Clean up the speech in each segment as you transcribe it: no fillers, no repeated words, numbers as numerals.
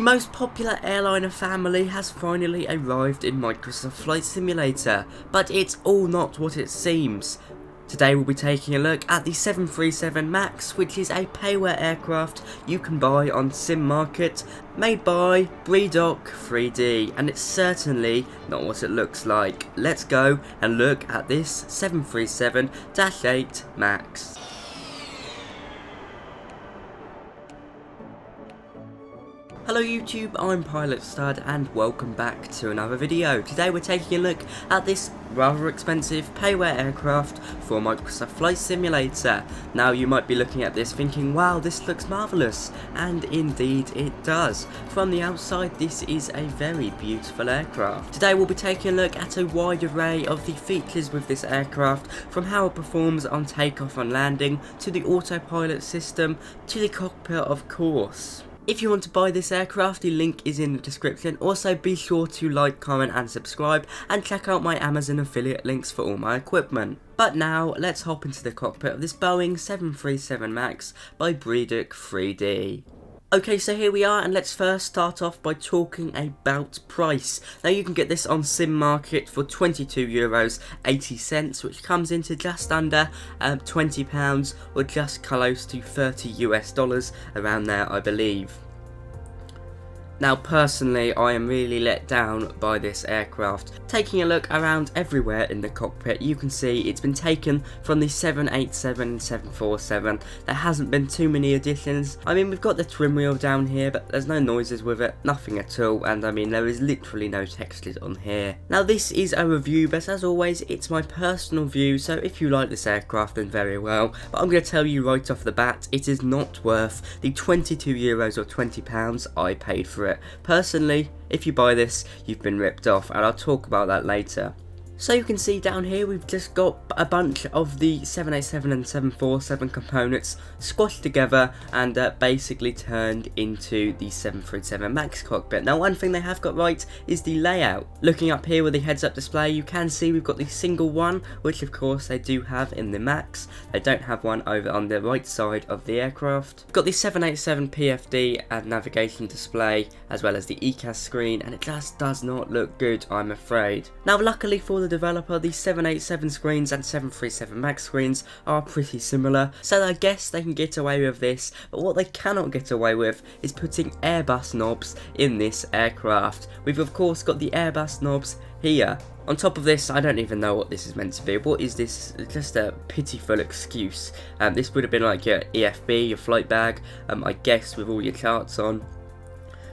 The most popular airliner family has finally arrived in Microsoft Flight Simulator, but it's all not what it seems. Today we'll be taking a look at the 737 MAX, which is a payware aircraft you can buy on Sim Market, made by Reproduction 3D, and it's certainly not what it looks like. Let's go and look at this 737-8 MAX. Hello YouTube, I'm Pilot Stud and welcome back to another video. Today we're taking a look at this rather expensive payware aircraft for Microsoft Flight Simulator. Now you might be looking at this thinking, wow, this looks marvellous, and indeed it does. From the outside this is a very beautiful aircraft. Today we'll be taking a look at a wide array of the features with this aircraft, from how it performs on takeoff and landing, to the autopilot system, to the cockpit of course. If you want to buy this aircraft, the link is in the description. Also be sure to like, comment and subscribe, and check out my Amazon affiliate links for all my equipment. But now let's hop into the cockpit of this Boeing 737 MAX by Reproduction 3D. Okay, so here we are, and let's first start off by talking about price. Now you can get this on Sim Market for €22.80, which comes into just under £20 or just close to $30 around there, I believe. Now personally, I am really let down by this aircraft. Taking a look around everywhere in the cockpit, you can see it's been taken from the 787 and 747. There hasn't been too many additions. I mean, we've got the trim wheel down here, but there's no noises with it, nothing at all, and I mean, there is literally no textures on here. Now this is a review, but as always, it's my personal view, so if you like this aircraft, then very well. But I'm going to tell you right off the bat, it is not worth the €22 or £20 I paid for it. Personally, if you buy this, you've been ripped off, and I'll talk about that later. So you can see down here we've just got a bunch of the 787 and 747 components squashed together and basically turned into the 737 MAX cockpit. Now one thing they have got right is the layout. Looking up here with the heads up display, you can see we've got the single one, which of course they do have in the MAX. They don't have one over on the right side of the aircraft. We've got the 787 PFD and navigation display, as well as the ECAS screen, and it just does not look good, I'm afraid. Now luckily for the developer, the 787 screens and 737 MAX screens are pretty similar, so I guess they can get away with this, but what they cannot get away with is putting Airbus knobs in this aircraft. We've of course got the Airbus knobs here. On top of this, I don't even know what this is meant to be. What is this? Just a pitiful excuse. This would have been like your EFB, your flight bag, I guess, with all your charts on.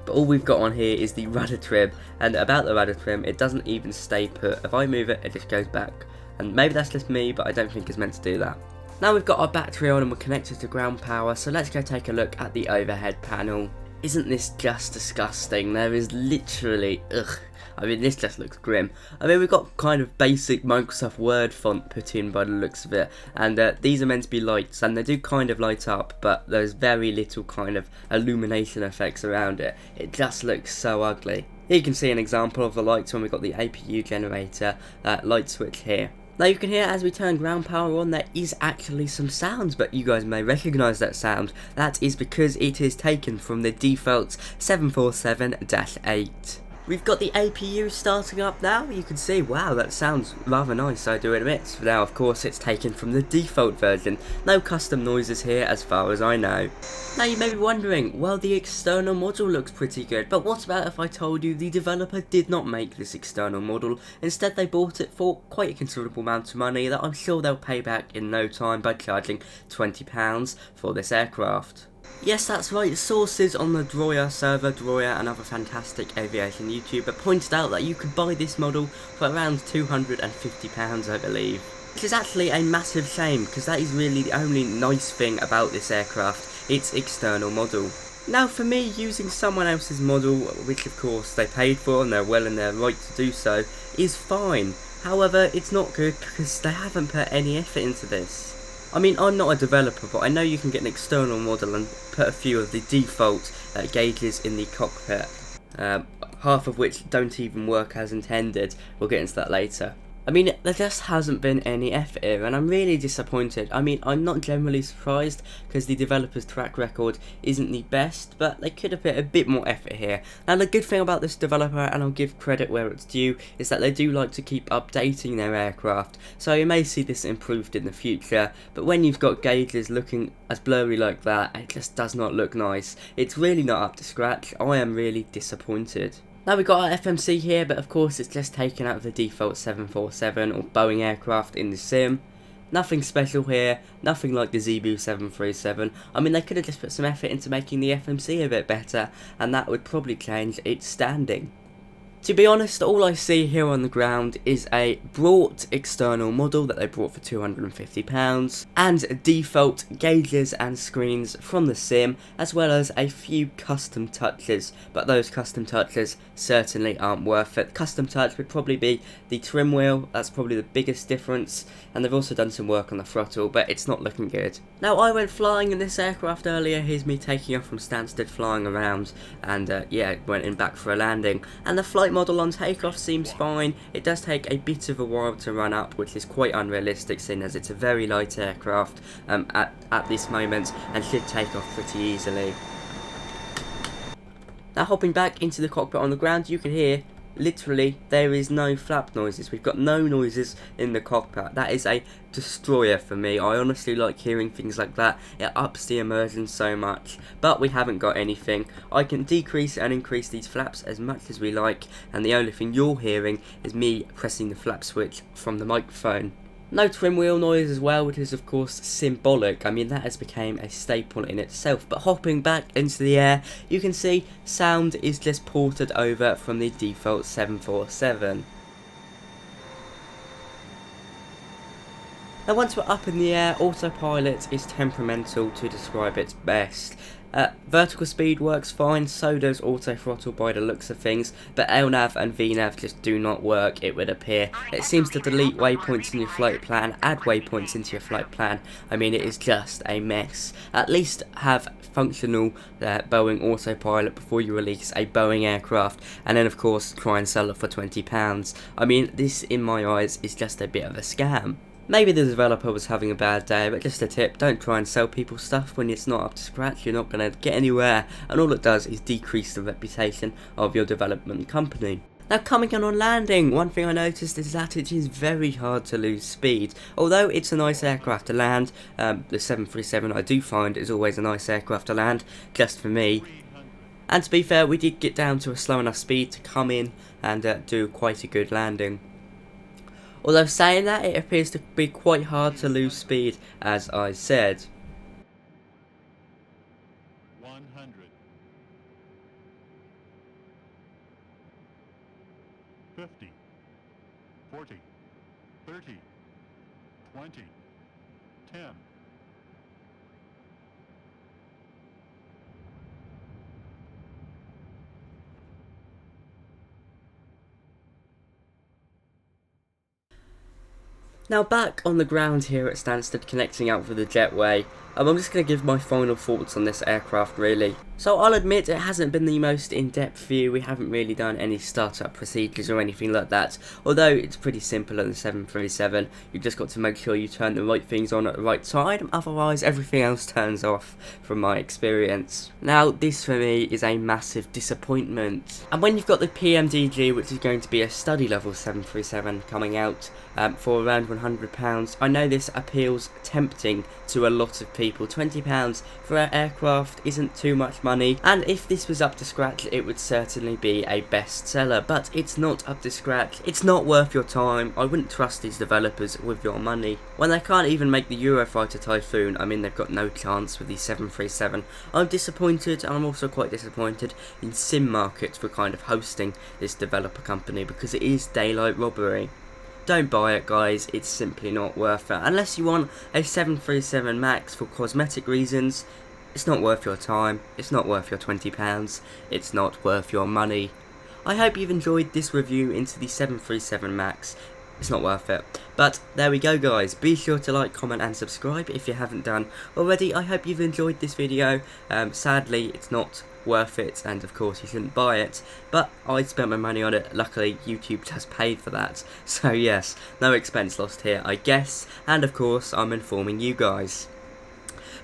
But all we've got on here is the rudder trim, and about the rudder trim, it doesn't even stay put. If I move it, it just goes back. And maybe that's just me, but I don't think it's meant to do that. Now we've got our battery on and we're connected to ground power, so let's go take a look at the overhead panel. Isn't this just disgusting? There is literally, ugh. I mean, this just looks grim. I mean, we've got kind of basic Microsoft Word font put in by the looks of it, and these are meant to be lights, and they do kind of light up, but there's very little kind of illumination effects around it. It just looks so ugly. Here you can see an example of the lights when we've got the APU generator light switch here. Now you can hear as we turn ground power on, there is actually some sounds, but you guys may recognise that sound. That is because it is taken from the default 747-8. We've got the APU starting up now. You can see, wow, that sounds rather nice, I do admit. Now, of course, it's taken from the default version. No custom noises here as far as I know. Now, you may be wondering, well, the external model looks pretty good, but what about if I told you the developer did not make this external model? Instead, they bought it for quite a considerable amount of money that I'm sure they'll pay back in no time by charging £20 for this aircraft. Yes, that's right, sources on the Droya server, Droya, another fantastic aviation YouTuber, pointed out that you could buy this model for around £250, I believe. Which is actually a massive shame, because that is really the only nice thing about this aircraft, its external model. Now for me, using someone else's model, which of course they paid for and they're well in their right to do so, is fine. However, it's not good because they haven't put any effort into this. I mean, I'm not a developer, but I know you can get an external model and put a few of the default gauges in the cockpit, half of which don't even work as intended. We'll get into that later. I mean, there just hasn't been any effort here, and I'm really disappointed. I mean, I'm not generally surprised, because the developer's track record isn't the best, but they could have put a bit more effort here. Now, the good thing about this developer, and I'll give credit where it's due, is that they do like to keep updating their aircraft, so you may see this improved in the future, but when you've got gauges looking as blurry like that, it just does not look nice. It's really not up to scratch. I am really disappointed. Now we've got our FMC here, but of course it's just taken out of the default 747 or Boeing aircraft in the sim. Nothing special here, nothing like the Zebu 737. I mean, they could have just put some effort into making the FMC a bit better, and that would probably change its standing. To be honest, all I see here on the ground is a brought external model that they brought for £250 and default gauges and screens from the sim, as well as a few custom touches, but those custom touches certainly aren't worth it. Custom touch would probably be the trim wheel, that's probably the biggest difference, and they've also done some work on the throttle, but it's not looking good. Now, I went flying in this aircraft earlier. Here's me taking off from Stansted, flying around, and yeah, went in back for a landing, and the flight model on Takeoff seems fine. It does take a bit of a while to run up, which is quite unrealistic, seeing as it's a very light aircraft at this moment, and should take off pretty easily. Now, hopping back into the cockpit on the ground, you can hear literally there is no flap noises. We've got no noises in the cockpit. That is a destroyer for me. I honestly like hearing things like that. It ups the immersion so much, but we haven't got anything. I can decrease and increase these flaps as much as we like, and the only thing you're hearing is me pressing the flap switch from the microphone. No trim wheel noise as well, which is of course symbolic. I mean, that has become a staple in itself. But hopping back into the air, you can see sound is just ported over from the default 747. Now, once we're up in the air, Autopilot is temperamental to describe it best. Vertical speed works fine, so does auto throttle by the looks of things, but LNAV and VNAV just do not work, it would appear. It seems to delete waypoints in your flight plan, add waypoints into your flight plan. I mean, it is just a mess. At least have functional Boeing Autopilot before you release a Boeing aircraft, and then of course try and sell it for £20. I mean, this in my eyes is just a bit of a scam. Maybe the developer was having a bad day, but just a tip, don't try and sell people stuff when it's not up to scratch. You're not going to get anywhere, and all it does is decrease the reputation of your development company. Now, coming on landing, one thing I noticed is that it is very hard to lose speed. Although it's a nice aircraft to land, the 737 I do find is always a nice aircraft to land, just for me. And to be fair, we did get down to a slow enough speed to come in and do quite a good landing. Although saying that, it appears to be quite hard to lose speed, as I said. 100. 50. 40. 30. 20. 10. Now, back on the ground here at Stansted, connecting out with the jetway, I'm just going to give my final thoughts on this aircraft, really. So I'll admit it hasn't been the most in-depth view. We haven't really done any startup procedures or anything like that. Although it's pretty simple on the 737. You've just got to make sure you turn the right things on at the right time. Otherwise, everything else turns off, from my experience. Now, this for me is a massive disappointment. And when you've got the PMDG, which is going to be a study level 737 coming out for around £100, I know this appeals tempting to a lot of people. £20 for an aircraft isn't too much money, and if this was up to scratch, it would certainly be a bestseller, but it's not up to scratch. It's not worth your time. I wouldn't trust these developers with your money. When they can't even make the Eurofighter Typhoon, I mean, they've got no chance with the 737. I'm disappointed, and I'm also quite disappointed in Sim Market for kind of hosting this developer company, because it is daylight robbery. Don't buy it, guys. It's simply not worth it. Unless you want a 737 MAX for cosmetic reasons, it's not worth your time. It's not worth your £20. It's not worth your money. I hope you've enjoyed this review into the 737 MAX. it's not worth it. But there we go, guys. Be sure to like, comment and subscribe if you haven't done already. I hope you've enjoyed this video. Sadly, it's not worth it, and of course you shouldn't buy it, but I spent my money on it. Luckily YouTube just paid for that, so yes, no expense lost here, I guess, and of course I'm informing you guys.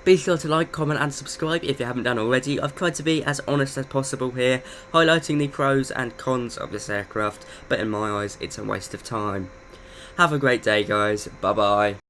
Be sure to like, comment and subscribe if you haven't done already. I've tried to be as honest as possible here, highlighting the pros and cons of this aircraft, but in my eyes it's a waste of time. Have a great day, guys. Bye bye.